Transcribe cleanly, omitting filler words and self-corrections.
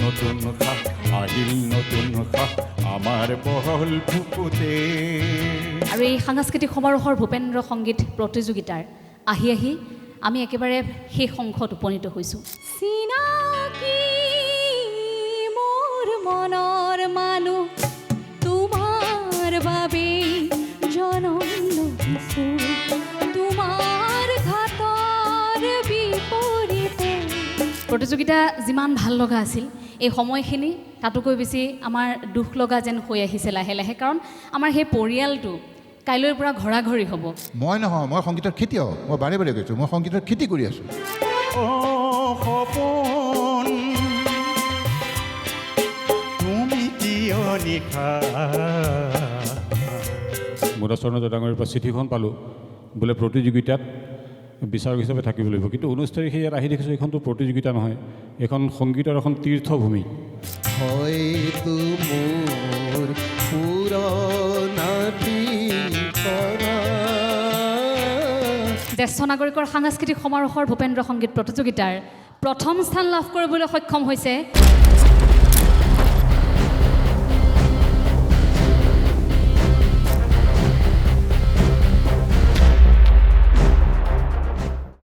নতুন খাক আহিল নতুন খাক আমাৰ বহল ফুকুতে। আৰু এই সাংস্কৃতিক সমাৰোহৰ ভূপেন্দ্ৰ সংগীত প্ৰতিযোগিতাৰ আহি আহি আমি একেবাৰে শেষ অংশত উপনীত হৈছোঁ। চিনাকি মোৰ মনৰ মানুহ তোমাৰ বাবে জনম লৈছোঁ, তোমাৰ ঘাটৰ বিপৰীতে। প্ৰতিযোগিতা যিমান ভাল লগা আছিল, এই সময়খিনি তাতোকৈ বেছি আমাৰ দুখ লগা যেন হৈ আহিছে লাহে লাহে, কাৰণ আমাৰ সেই পৰিয়ালটো কাইলৈৰ পৰা ঘৰা-ঘৰি হ'ব। মই নহয়, মই সংগীতৰ খেতিয়ক, মই বাৰে বাৰে কৈছোঁ, মই সংগীতৰ খেতি কৰি আছোঁ। সপোন তুমি কিয় নিশা। মুদাচৰণ ডাঙৰীৰ পৰা চিঠিখন পালোঁ, বোলে প্ৰতিযোগিতাত বিচাৰক হিচাপে থাকিব লাগিব। কিন্তু 19 তাৰিখে ইয়াত আহি দেখিছোঁ এইখনতো প্ৰতিযোগিতা নহয়, এইখন সংগীতৰ এখন তীৰ্থভূমি। হয়তো মোৰ পুৰণা ঠিকনা। জ্যেষ্ঠ নাগৰিকৰ সাংস্কৃতিক সমাৰোহৰ ভূপেন্দ্ৰ সংগীত প্ৰতিযোগিতাৰ প্ৰথম স্থান লাভ কৰিবলৈ সক্ষম হৈছে